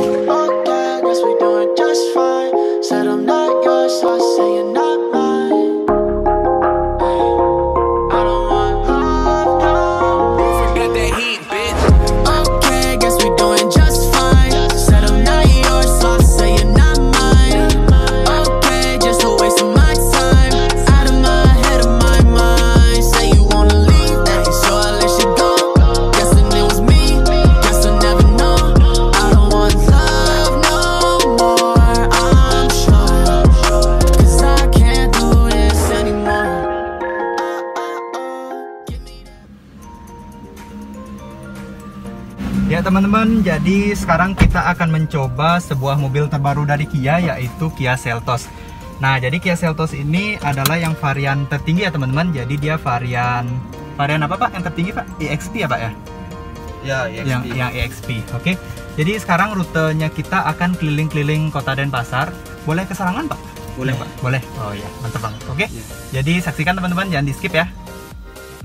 Okay, guess we doing just fine. Said I'm not yours, so I say you're not mine. Hey, I don't want love, no. Forget that heat, bitch. Okay, guess we doing just fine. Said I'm not yours, so I say you're not mine. Okay, just a waste of my time. Out of my head, of my mind. Say you wanna leave, so I let you go. Guessing it was me, guess I never know. I don't want love no more, I'm sure. Cause I can't do this anymore. Give me that. Ya teman-teman, jadi sekarang kita akan mencoba sebuah mobil terbaru dari Kia, yaitu Kia Seltos. Nah, jadi Kia Seltos ini adalah yang varian tertinggi ya teman-teman. Jadi dia varian apa Pak? Yang tertinggi Pak? EXP ya Pak ya? Ya, EXP. Yang EXP. Oke. Jadi sekarang rutenya kita akan keliling-keliling Kota Denpasar. Boleh ke Sarangan Pak? Boleh, Pak. Boleh. Oh iya, mantap banget. Oke. Iya. Jadi saksikan teman-teman, jangan di skip ya.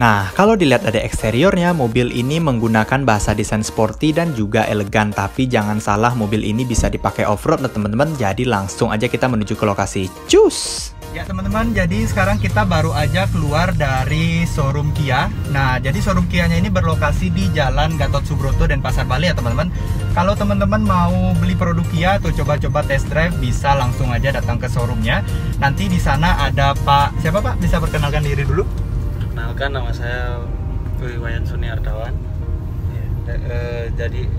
Nah, kalau dilihat dari eksteriornya, mobil ini menggunakan bahasa desain sporty dan juga elegan. Tapi jangan salah, mobil ini bisa dipakai off-road loh teman-teman. Jadi langsung aja kita menuju ke lokasi. Cus! Ya teman-teman, jadi sekarang kita baru aja keluar dari showroom Kia. Nah, jadi showroom Kia-nya ini berlokasi di Jalan Gatot Subroto, Denpasar, Bali ya teman-teman. Kalau teman-teman mau beli produk Kia atau coba-coba test drive, bisa langsung aja datang ke showroomnya. Nanti di sana ada Pak, siapa Pak? Bisa perkenalkan diri dulu? Perkenalkan, nama saya Wiwayan Suni Ardawan. Jadi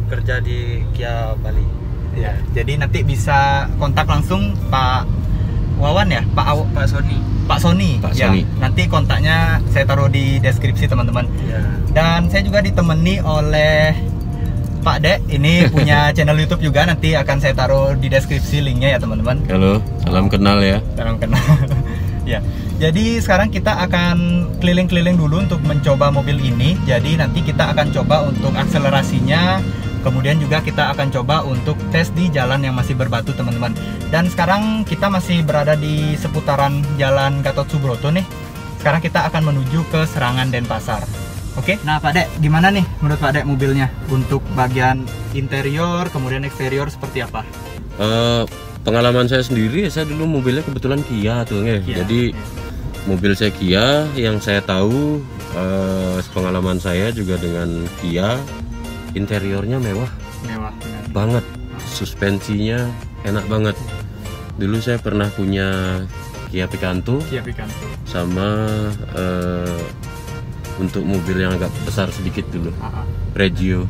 kerja di Kia Bali. Ya, jadi nanti bisa kontak langsung Pak Wawan ya? Pak Sony. Pak Sony. Pak Ya, Sony. nanti kontaknya saya taruh di deskripsi teman-teman. Ya. Dan saya juga ditemani oleh Pak Dek, ini punya channel YouTube juga, nanti akan saya taruh di deskripsi linknya ya teman-teman. Halo, salam kenal ya. Salam kenal. Ya, jadi sekarang kita akan keliling-keliling dulu untuk mencoba mobil ini. Jadi nanti kita akan coba untuk akselerasinya, kemudian juga kita akan coba untuk tes di jalan yang masih berbatu teman-teman. Dan sekarang kita masih berada di seputaran Jalan Gatot Subroto nih. Sekarang kita akan menuju ke Serangan Denpasar. Oke, nah Pak Dek, gimana nih menurut Pak Dek mobilnya? Untuk bagian interior, kemudian eksterior seperti apa? Pengalaman saya sendiri, saya dulu mobilnya kebetulan Kia tuh, Kia, jadi mobil saya Kia. Yang saya tahu, pengalaman saya juga dengan Kia, interiornya mewah Mewah. banget, suspensinya enak banget. Dulu saya pernah punya Kia Picanto, Kia Picanto. sama untuk mobil yang agak besar sedikit dulu, Pregio.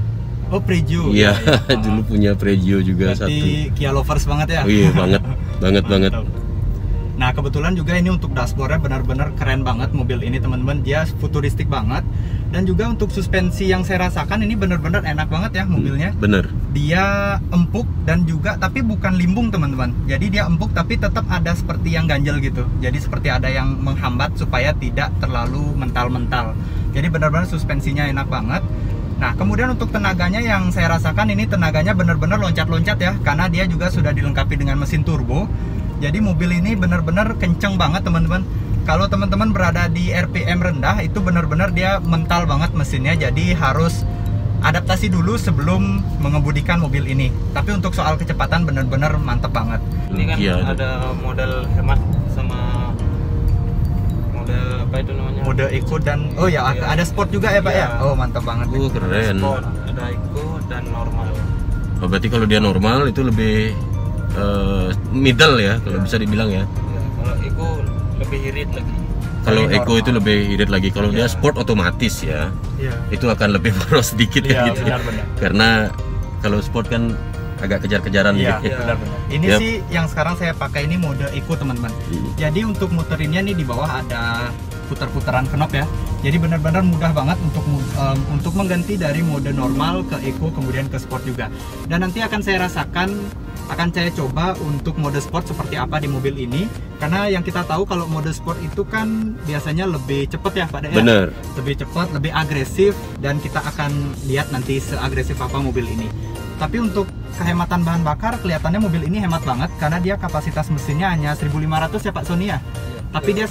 Oh, Pregio. Iya, Ya. dulu punya Pregio juga Berarti satu. Kia lovers banget ya? Oh iya, banget banget. Mantap. Nah, kebetulan juga ini untuk dashboardnya benar-benar keren banget mobil ini teman-teman. Dia futuristik banget. Dan juga untuk suspensi yang saya rasakan ini benar-benar enak banget ya mobilnya. Bener. Dia empuk dan juga tapi bukan limbung teman-teman. Jadi dia empuk tapi tetap ada seperti yang ganjel gitu. Jadi seperti ada yang menghambat supaya tidak terlalu mental-mental. Jadi benar-benar suspensinya enak banget. Nah, kemudian untuk tenaganya yang saya rasakan ini tenaganya benar-benar loncat-loncat ya, karena dia juga sudah dilengkapi dengan mesin turbo. Jadi mobil ini benar-benar kenceng banget teman-teman. Kalau teman-teman berada di RPM rendah, itu benar-benar dia mental banget mesinnya. Jadi harus adaptasi dulu sebelum mengemudikan mobil ini. Tapi untuk soal kecepatan benar-benar mantep banget. Ini kan Iya, ada model hemat sama model apa itu namanya? Mode Eco dan oh ya Iya. ada sport juga ya Pak ya? Iya. Oh mantap banget. Keren. Sport, ada Eco dan normal. Oh, berarti kalau dia normal itu lebih middle ya, kalau bisa dibilang ya. Ya, kalau Eco lebih irit lagi. Kalau Lebih Eco normal. itu lebih irit lagi. Kalau dia Iya. sport otomatis ya, Iya. itu akan lebih boros sedikit Iya, ya gitu. benar-benar. Karena kalau sport kan agak kejar-kejaran Iya, gitu. benar-benar. Ini Yap. sih yang sekarang saya pakai ini mode Eco teman-teman. Jadi untuk muterinnya nih di bawah ada putar-putaran knob ya. Jadi benar-benar mudah banget untuk mengganti dari mode normal ke Eco kemudian ke sport juga. Dan nanti akan saya coba untuk mode sport seperti apa di mobil ini. Karena yang kita tahu kalau mode sport itu kan biasanya lebih cepat ya Pak Dek, ya? Bener. Lebih cepat, lebih agresif, dan kita akan lihat nanti seagresif apa mobil ini. Tapi untuk kehematan bahan bakar kelihatannya mobil ini hemat banget karena dia kapasitas mesinnya hanya 1500 ya Pak Sony ya. Tapi dia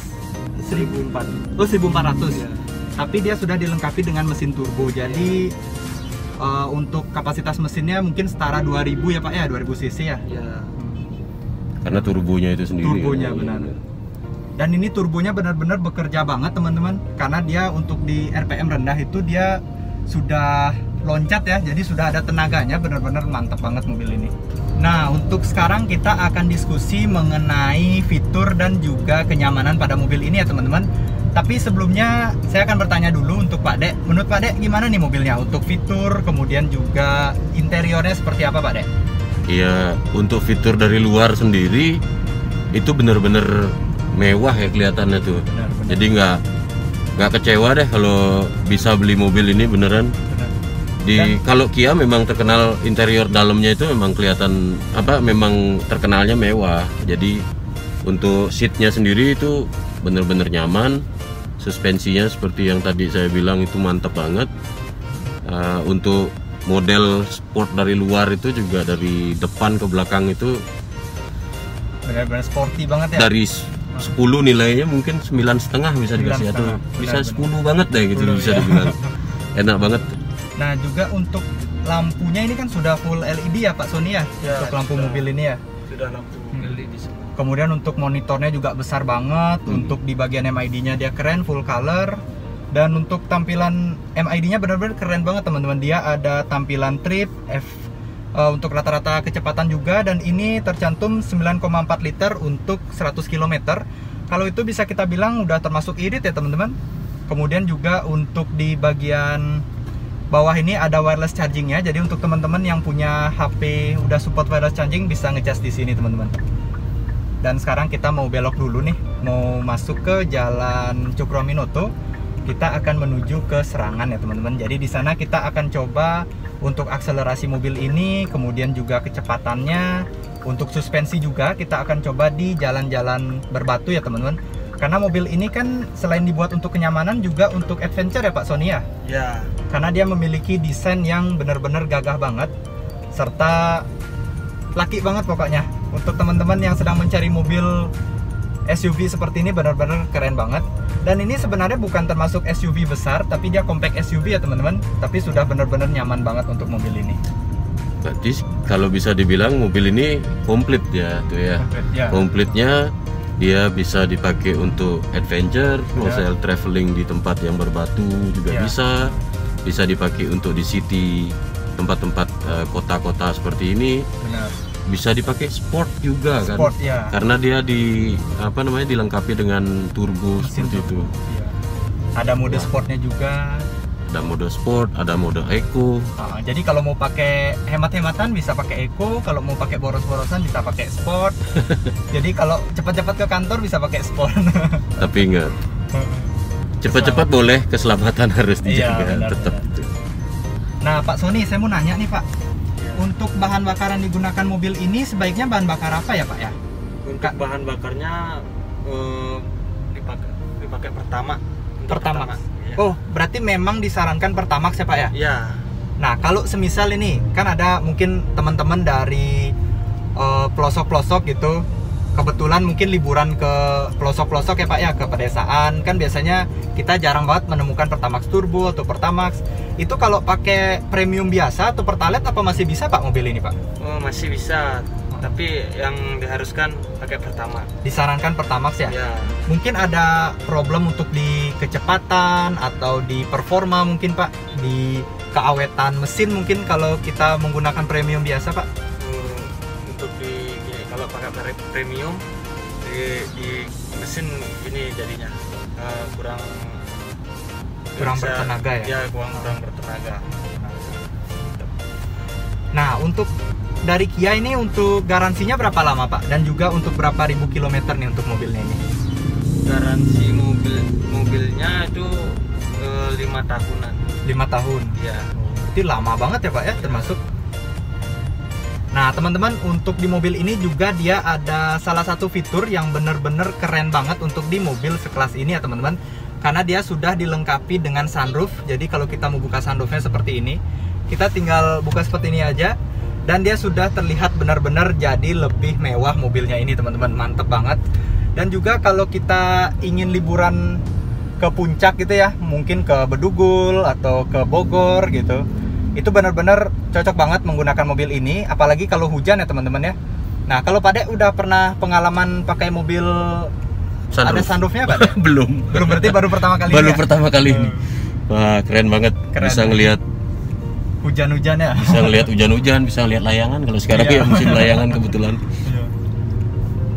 1400. Oh 1400. Tapi dia sudah dilengkapi dengan mesin turbo. Jadi Untuk kapasitas mesinnya mungkin setara 2000 ya Pak ya, 2000 cc ya. Ya. Karena turbonya itu sendiri. Turbonya benar. Dan ini turbonya benar-benar bekerja banget teman-teman, karena dia untuk di RPM rendah itu dia sudah loncat ya, jadi sudah ada tenaganya, benar-benar mantap banget mobil ini. Nah, untuk sekarang kita akan diskusi mengenai fitur dan juga kenyamanan pada mobil ini ya teman-teman. Tapi sebelumnya saya akan bertanya dulu untuk Pak Dek. Menurut Pak Dek gimana nih mobilnya untuk fitur, kemudian juga interiornya seperti apa Pak Dek? Iya, untuk fitur dari luar sendiri itu bener-bener mewah ya kelihatannya tuh. Benar. Jadi nggak kecewa deh kalau bisa beli mobil ini beneran. Kalau Kia memang terkenal interior dalamnya itu memang kelihatan memang terkenalnya mewah. Jadi untuk seatnya sendiri itu bener-bener nyaman. Suspensinya seperti yang tadi saya bilang itu mantap banget. Untuk model sport dari luar itu juga dari depan ke belakang itu Benar-benar sporty banget ya. dari 10 nilainya mungkin 9,5 bisa dikasih atau 9,5. bisa Benar-benar. 10 banget deh gitu 10 bisa ya. dibilang. Enak banget. Nah, juga untuk lampunya ini kan sudah full LED ya Pak Sony ya, Ya, untuk lampu sudah. mobil ini ya. Sudah lampu LED semua. Kemudian untuk monitornya juga besar banget. Untuk di bagian MID-nya dia keren, full color. Dan untuk tampilan MID-nya benar-benar keren banget teman-teman. Dia ada tampilan trip, untuk rata-rata kecepatan juga. Dan ini tercantum 9,4 liter untuk 100 km. Kalau itu bisa kita bilang udah termasuk irit ya teman-teman. Kemudian juga untuk di bagian bawah ini ada wireless chargingnya. Jadi untuk teman-teman yang punya HP udah support wireless charging bisa ngecas di sini teman-teman. Dan sekarang kita mau belok dulu nih, mau masuk ke Jalan Cukroaminoto. Kita akan menuju ke Serangan ya teman-teman. Jadi di sana kita akan coba untuk akselerasi mobil ini, kemudian juga kecepatannya. Untuk suspensi juga kita akan coba di jalan-jalan berbatu ya teman-teman. Karena mobil ini kan selain dibuat untuk kenyamanan juga untuk adventure ya Pak Sony ya. Ya. Karena dia memiliki desain yang benar-benar gagah banget, serta laki banget pokoknya. Untuk teman-teman yang sedang mencari mobil SUV seperti ini benar-benar keren banget. Dan ini sebenarnya bukan termasuk SUV besar, tapi dia compact SUV ya teman-teman. Tapi sudah benar-benar nyaman banget untuk mobil ini. Berarti kalau bisa dibilang mobil ini komplit ya tuh ya. Ya. Komplitnya dia bisa dipakai untuk adventure, wholesale traveling di tempat yang berbatu juga Ya. bisa dipakai untuk di city, tempat-tempat kota-kota seperti ini. Benar. Bisa dipakai sport juga Sport kan, ya. karena dia dilengkapi dengan turbo Mesin seperti itu. Iya. Ada mode sportnya juga. Ada mode sport, ada mode eco. Jadi kalau mau pakai hemat-hematan bisa pakai eco, kalau mau pakai boros-borosan bisa pakai sport. Jadi kalau cepat-cepat ke kantor bisa pakai sport. Tapi ingat, cepat-cepat boleh, keselamatan harus Iya, dijaga benar, tetap. Nah Pak Sony, saya mau nanya nih Pak, untuk bahan bakar yang digunakan mobil ini sebaiknya bahan bakar apa ya Pak ya? Untuk bahan bakarnya dipakai Pertamax. Untuk Pertamax. Ya. Oh, berarti memang disarankan Pertamax ya Pak ya? Ya. Nah, kalau semisal ini kan ada mungkin teman-teman dari pelosok-pelosok gitu, kebetulan mungkin liburan ke pelosok-pelosok ya Pak ya, ke pedesaan, kan biasanya kita jarang banget menemukan Pertamax Turbo atau Pertamax. Itu kalau pakai premium biasa atau Pertalite apa masih bisa Pak mobil ini Pak? Oh, masih bisa. Tapi yang diharuskan pakai Pertamax. Disarankan Pertamax ya? Ya. Mungkin ada problem untuk di kecepatan atau di performa mungkin Pak, di keawetan mesin mungkin kalau kita menggunakan premium biasa Pak. Untuk kalau pakai premium di mesin ini jadinya kurang bertenaga ya? Ya, kurang bertenaga. Nah, untuk dari Kia ini untuk garansinya berapa lama Pak? Dan juga untuk berapa ribu kilometer nih untuk mobilnya ini? Garansi mobilnya itu 5 tahunan. 5 tahun. Ya. Itu lama banget ya Pak ya, termasuk. Nah teman-teman, untuk di mobil ini juga dia ada salah satu fitur yang bener-bener keren banget untuk di mobil sekelas ini ya teman-teman. Karena dia sudah dilengkapi dengan sunroof. Jadi kalau kita mau buka sunroofnya seperti ini, kita tinggal buka seperti ini aja. Dan dia sudah terlihat benar-benar jadi lebih mewah mobilnya ini teman-teman. Mantep banget. Dan juga kalau kita ingin liburan ke puncak gitu ya, mungkin ke Bedugul atau ke Bogor gitu, Itu benar-benar cocok banget menggunakan mobil ini, apalagi kalau hujan ya teman-teman ya. Nah, kalau Pak Dek udah pernah pengalaman pakai mobil Sunroof. ada sunroofnya Pak Dek? Belum. Berarti baru pertama kali Baru ya? pertama kali ini. Wah, keren banget. Keren. Bisa ngelihat Hujan-hujan ya? hujan-hujan, bisa ngelihat layangan. Kalau sekarang Iya. ya musim layangan kebetulan.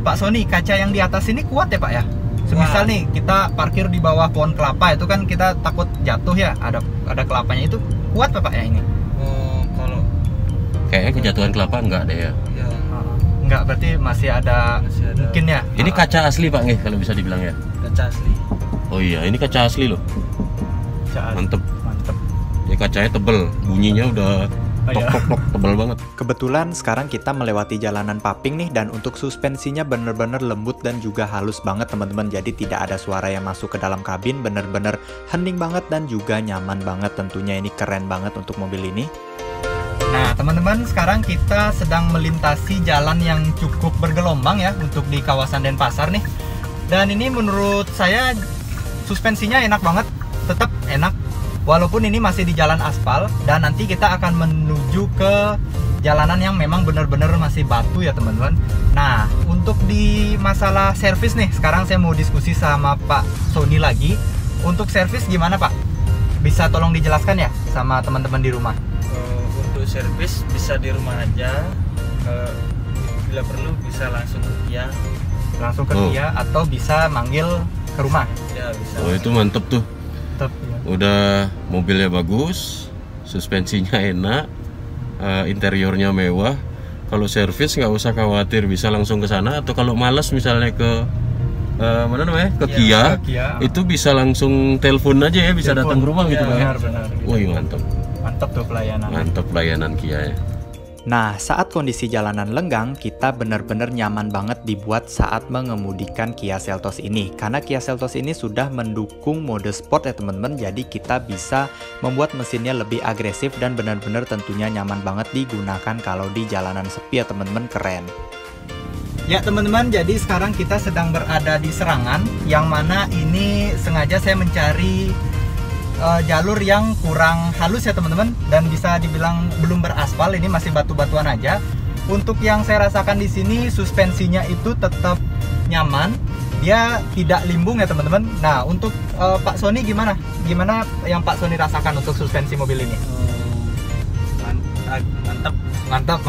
Pak Sony, kaca yang di atas ini kuat ya Pak ya? Semisal nih kita parkir di bawah pohon kelapa, itu kan kita takut jatuh ya, ada kelapanya, itu kuat Pak ya ini? Oh, kalau Kayaknya kejatuhan kelapa enggak deh ya. ya Enggak, berarti masih ada, Masih ada. mungkin ya? Ini kaca asli Pak Nge, kalau bisa dibilang ya. kaca asli. Oh iya, ini kaca asli loh. Kaca asli. Mantep. Mantep. Ya kacanya tebel, bunyinya udah Oh, iya. tok tebel banget. Kebetulan sekarang kita melewati jalanan Paping nih, dan untuk suspensinya bener-bener lembut dan juga halus banget teman-teman. Jadi tidak ada suara yang masuk ke dalam kabin, bener-bener hening banget dan juga nyaman banget. Tentunya ini keren banget untuk mobil ini. Nah teman-teman, sekarang kita sedang melintasi jalan yang cukup bergelombang ya untuk di kawasan Denpasar nih. Dan ini menurut saya suspensinya enak banget, tetap enak walaupun ini masih di jalan aspal, dan nanti kita akan menuju ke jalanan yang memang benar-benar masih batu ya teman-teman. Nah, untuk di masalah servis nih, sekarang saya mau diskusi sama Pak Sony lagi. Untuk servis gimana Pak? Bisa tolong dijelaskan ya sama teman-teman di rumah? Untuk servis bisa di rumah aja. Bila perlu bisa langsung ke Kia. Langsung ke Oh. Kia atau bisa manggil ke rumah? Ya bisa. Oh itu mantep tuh. Tetap ya. Udah mobilnya bagus, suspensinya enak, interiornya mewah. Kalau servis nggak usah khawatir, bisa langsung ke sana. Atau kalau males misalnya ke mana namanya, ke Ya, Kia, ke Kia. itu bisa langsung telepon aja ya, bisa Telepon. datang ke rumah gitu Ya, Pak ya. benar. Wih mantep, Mantap tuh pelayanan. mantep pelayanan Kia ya. Nah, saat kondisi jalanan lenggang, kita benar-benar nyaman banget dibuat saat mengemudikan Kia Seltos ini. Karena Kia Seltos ini sudah mendukung mode sport ya teman-teman, jadi kita bisa membuat mesinnya lebih agresif dan benar-benar tentunya nyaman banget digunakan kalau di jalanan sepi ya teman-teman, keren. Ya teman-teman, jadi sekarang kita sedang berada di Serangan, yang mana ini sengaja saya mencari jalur yang kurang halus ya teman-teman, dan bisa dibilang belum beraspal, ini masih batu-batuan aja. Untuk yang saya rasakan di sini, suspensinya itu tetap nyaman, dia tidak limbung ya teman-teman. Nah untuk Pak Sony gimana? Gimana yang Pak Sony rasakan untuk suspensi mobil ini? Mantap. Mantap.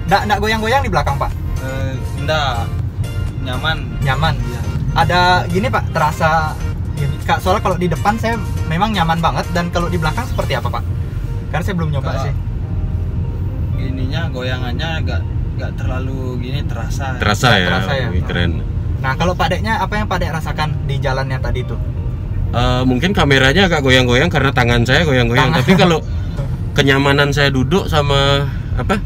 Nggak goyang-goyang di belakang Pak? Enggak. Nyaman. Nyaman. Ya. Ada gini Pak, terasa gini. Kak, soalnya kalau di depan saya memang nyaman banget, dan kalau di belakang seperti apa Pak? Karena saya belum nyoba Kalau sih. Ininya goyangannya enggak terlalu gini terasa. Terasa ya, terasa ya. wih, keren. Nah kalau Pak Deknya, apa yang Pak Dek rasakan di jalan yang tadi itu? Mungkin kameranya agak goyang-goyang karena tangan saya goyang-goyang. Tangan. Tapi kalau kenyamanan saya duduk sama apa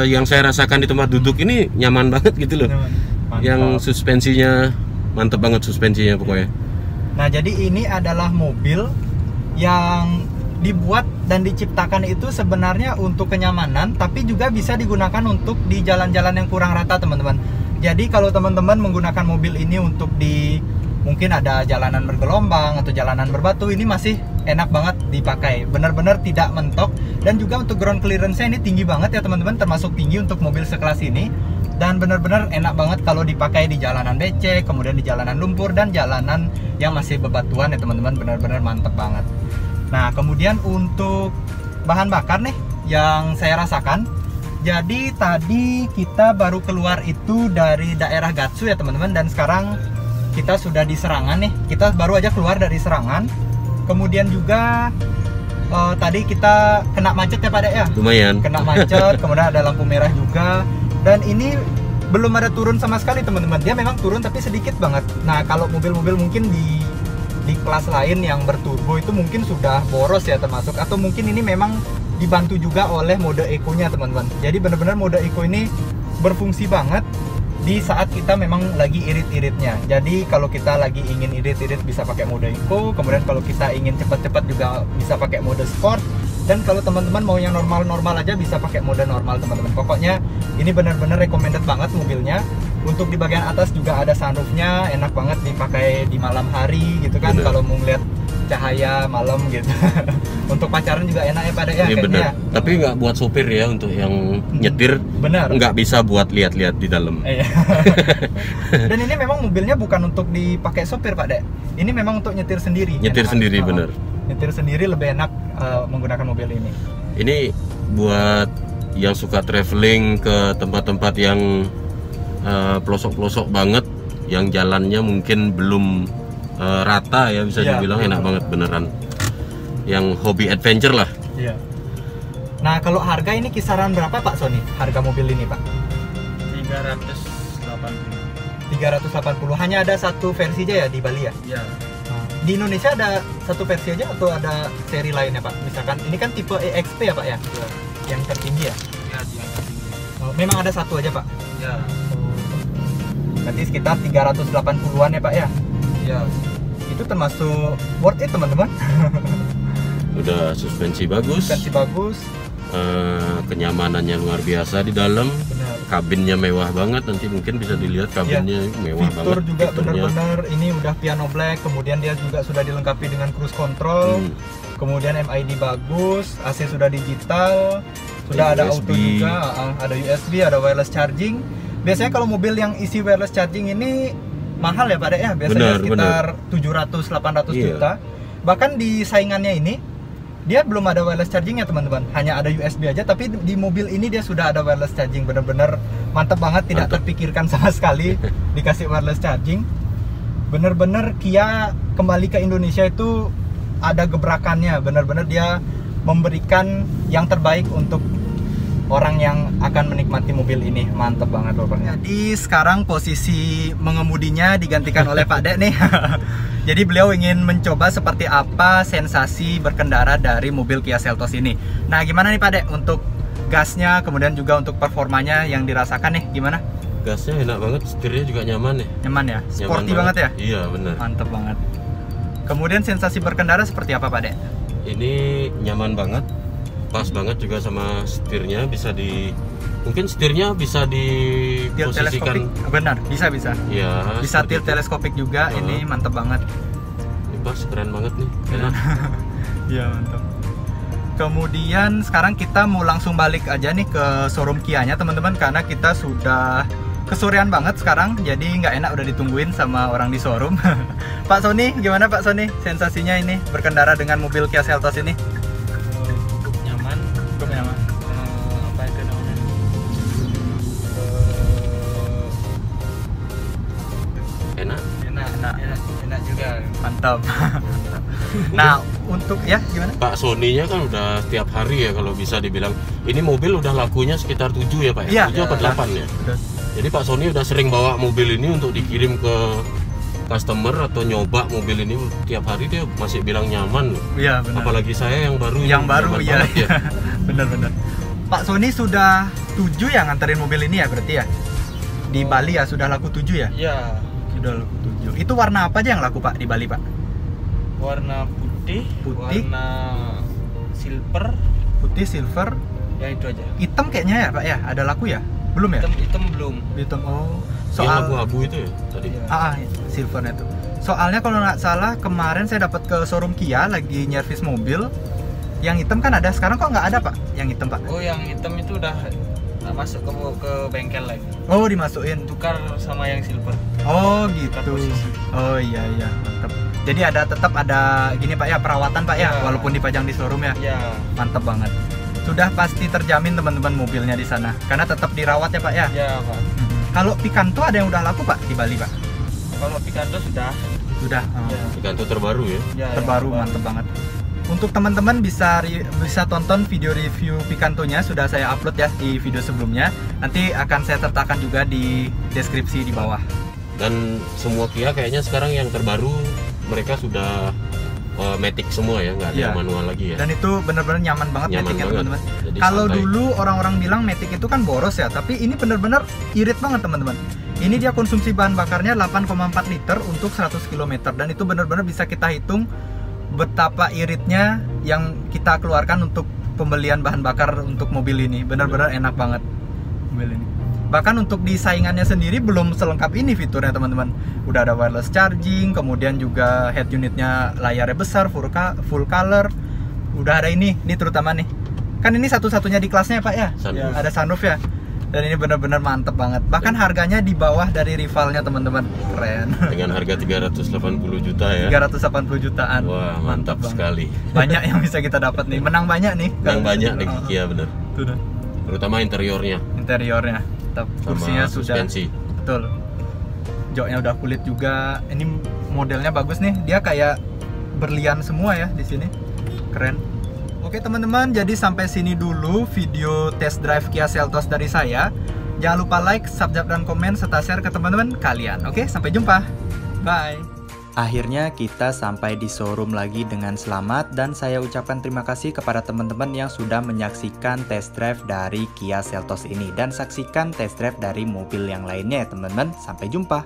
yang saya rasakan di tempat duduk ini nyaman banget gitu loh. Mantap. Yang suspensinya mantep banget, suspensinya pokoknya. Nah jadi ini adalah mobil yang dibuat dan diciptakan itu sebenarnya untuk kenyamanan, tapi juga bisa digunakan untuk di jalan-jalan yang kurang rata teman-teman. Jadi kalau teman-teman menggunakan mobil ini untuk di mungkin ada jalanan bergelombang atau jalanan berbatu, ini masih enak banget dipakai, benar-benar tidak mentok. Dan juga untuk ground clearance-nya ini tinggi banget ya teman-teman, termasuk tinggi untuk mobil sekelas ini. Dan benar-benar enak banget kalau dipakai di jalanan becek, kemudian di jalanan lumpur, dan jalanan yang masih bebatuan ya teman-teman, benar-benar mantep banget. Nah kemudian untuk bahan bakar nih yang saya rasakan, jadi tadi kita baru keluar itu dari daerah Gatsu ya teman-teman, dan sekarang kita sudah di Serangan nih. Kita baru aja keluar dari Serangan. Kemudian juga tadi kita kena macet ya Pak Dek ya? Lumayan. Kena macet, kemudian ada lampu merah juga. Dan ini belum ada turun sama sekali teman-teman. Dia memang turun tapi sedikit banget. Nah kalau mobil-mobil mungkin di kelas lain yang berturbo itu mungkin sudah boros ya termasuk. Atau mungkin ini memang dibantu juga oleh mode eco-nya teman-teman. Jadi benar-benar mode eco ini berfungsi banget di saat kita memang lagi irit-iritnya. Jadi kalau kita lagi ingin irit-irit bisa pakai mode eco, kemudian kalau kita ingin cepat-cepat juga bisa pakai mode sport, dan kalau teman-teman mau yang normal-normal aja bisa pakai mode normal teman-teman. Pokoknya ini benar-benar recommended banget mobilnya. Untuk di bagian atas juga ada sunroofnya, enak banget dipakai di malam hari gitu kan. Bener. Kalau mau ngeliat cahaya malam gitu. Untuk pacaran juga enak ya pada ya. Iya kayaknya bener. ya. Tapi nggak buat sopir ya, untuk yang nyetir Benar. nggak bisa buat lihat-lihat di dalam. Iya. Dan ini memang mobilnya bukan untuk dipakai sopir Pak Dek. Ini memang untuk nyetir sendiri. Nyetir Enak. sendiri, Oh, bener. Nyetir sendiri lebih enak menggunakan mobil ini. Ini buat yang suka traveling ke tempat-tempat yang pelosok-pelosok banget, yang jalannya mungkin belum rata ya, bisa Iya, dibilang betul. enak banget beneran. Yang hobi adventure lah. Iya. Nah, kalau harga ini kisaran berapa Pak Sony? Harga mobil ini Pak? 380. 380. Hanya ada satu versi aja ya di Bali ya? Ya. Di Indonesia ada satu versi aja atau ada seri lainnya Pak? Misalkan ini kan tipe EXP ya Pak ya? Ya. Yang tertinggi ya? Ya, yang tinggi. Oh, memang ada satu aja Pak? Ya. Berarti sekitar 380-an ya Pak ya? Ya. Itu termasuk worth it teman-teman. Udah suspensi bagus, Versi bagus. kenyamanannya luar biasa di dalam, Benar. kabinnya mewah banget. Nanti mungkin bisa dilihat kabinnya mewah Fitur banget. juga Fiturnya. benar-benar ini udah piano black, kemudian dia juga sudah dilengkapi dengan cruise control, kemudian MID bagus, AC sudah digital, sudah ada auto USB. juga, ada USB, ada wireless charging. Biasanya kalau mobil yang isi wireless charging ini mahal ya Pak Dek ya, biasanya Benar, sekitar 700-800 Iya. juta. Bahkan di saingannya ini dia belum ada wireless chargingnya teman-teman, hanya ada USB aja, tapi di mobil ini dia sudah ada wireless charging. Bener-bener mantap banget, tidak Mantap. terpikirkan sama sekali dikasih wireless charging. Bener-bener Kia kembali ke Indonesia itu ada gebrakannya, bener-bener dia memberikan yang terbaik untuk orang yang akan menikmati mobil ini. Mantap banget pokoknya. Jadi sekarang posisi mengemudinya digantikan oleh Pak Dek nih. Jadi beliau ingin mencoba seperti apa sensasi berkendara dari mobil Kia Seltos ini. Nah, gimana nih Pak Dek untuk gasnya, kemudian juga untuk performanya yang dirasakan nih, gimana? Gasnya enak banget, setirnya juga nyaman ya. Nyaman ya? Nyaman Sporty banget ya? Iya bener. Mantap banget. Kemudian sensasi berkendara seperti apa Pak Dek? Ini nyaman banget, pas banget juga sama setirnya. Mungkin setirnya bisa Tilt teleskopik? diposisikan. Benar, bisa. Ya, Bisa seperti tilt itu. teleskopik juga, Oh. ini mantap banget. Ini pas, keren banget nih, enak. Iya mantap. Kemudian sekarang kita mau langsung balik aja nih ke showroom Kia-nya teman-teman, karena kita sudah kesorean banget sekarang, jadi nggak enak udah ditungguin sama orang di showroom. Pak Sony, gimana Pak Sony sensasinya ini berkendara dengan mobil Kia Seltos ini? Cukup nyaman. Cukup nyaman. Apa itu namanya? Enak. Enak juga. Mantap. Nah, untuk ya gimana? Pak Sony-nya kan udah setiap hari ya, kalau bisa dibilang. Ini mobil udah lakunya sekitar 7 ya Pak? Iya. 7 apa 8 ya? Udah. Jadi Pak Sony udah sering bawa mobil ini untuk dikirim ke customer atau nyoba mobil ini tiap hari, dia masih bilang nyaman loh. Iya benar. Apalagi saya yang baru. Yang baru nyaman ya. banget ya. Bener-bener. Pak Sony sudah 7 ya nganterin mobil ini ya berarti ya? Di Bali ya sudah laku 7 ya? Ya. Sudah laku 7. Itu warna apa aja yang laku Pak di Bali Pak? Warna putih, Putih. warna silver, Putih, silver, ya itu aja. hitam kayaknya ya Pak ya? Ada laku ya? Belum ya? Hitam belum. Hitam. Oh. Yang Soal abu-abu itu ya tadi. Iya. silvernya tuh. Soalnya kalau nggak salah kemarin saya dapat ke showroom Kia lagi nyervis mobil. Yang hitam kan ada, sekarang kok nggak ada Pak? Yang hitam Pak? Oh, yang hitam itu udah masuk ke bengkel lagi. Oh dimasukin. Tukar sama yang silver. Oh gitu. posisi. Oh iya mantap. Jadi tetap ada gini Pak ya, perawatan Pak ya, Ya. walaupun dipajang di showroom ya. Ya. Mantap banget. Sudah pasti terjamin teman-teman mobilnya di sana, karena tetap dirawat ya Pak ya. Ya, Pak. Kalau Picanto ada yang udah laku Pak di Bali Pak? Kalau Picanto sudah. Sudah. Ya. Picanto terbaru ya. Ya, Terbaru, yang mantap banget. Untuk teman-teman bisa tonton video review Picantonya, sudah saya upload ya di video sebelumnya. Nanti akan saya sertakan juga di deskripsi di bawah. Dan semua Kia kayaknya sekarang yang terbaru mereka sudah matic semua ya, nggak ada Iya. yang manual lagi ya. Dan itu benar-benar nyaman banget Nyaman Matic-nya banget. teman-teman. Jadi Kalau santai. dulu orang-orang bilang Matic itu kan boros ya, tapi ini benar-benar irit banget teman-teman. Ini dia konsumsi bahan bakarnya 8,4 liter untuk 100 km, dan itu benar-benar bisa kita hitung betapa iritnya yang kita keluarkan untuk pembelian bahan bakar untuk mobil ini. Benar-benar enak banget mobil ini. Bahkan untuk di saingannya sendiri belum selengkap ini fiturnya teman-teman. Udah ada wireless charging, kemudian juga head unitnya layarnya besar, full color. Udah ada ini terutama nih. Kan ini satu-satunya di kelasnya ya Pak ya? Sunroof. Ada sunroof ya. Dan ini benar-benar mantep banget. Bahkan harganya di bawah dari rivalnya teman-teman. Keren. Dengan harga 380 juta ya. 380 jutaan. Wah, mantap banget. sekali. Banyak yang bisa kita dapat nih. Menang banyak nih. Yang banyak nih Kia bener. Tuh dah. Terutama interiornya Interiornya. Kursinya sama sudah. suspensi. Betul. Joknya udah kulit juga. Ini modelnya bagus nih. Dia kayak berlian semua ya di sini. Keren. Oke teman-teman, jadi sampai sini dulu video test drive Kia Seltos dari saya. Jangan lupa like, subscribe, dan komen serta share ke teman-teman kalian. Oke, sampai jumpa. Bye. Akhirnya kita sampai di showroom lagi dengan selamat dan saya ucapkan terima kasih kepada teman-teman yang sudah menyaksikan test drive dari Kia Seltos ini dan saksikan test drive dari mobil yang lainnya ya teman-teman. Sampai jumpa.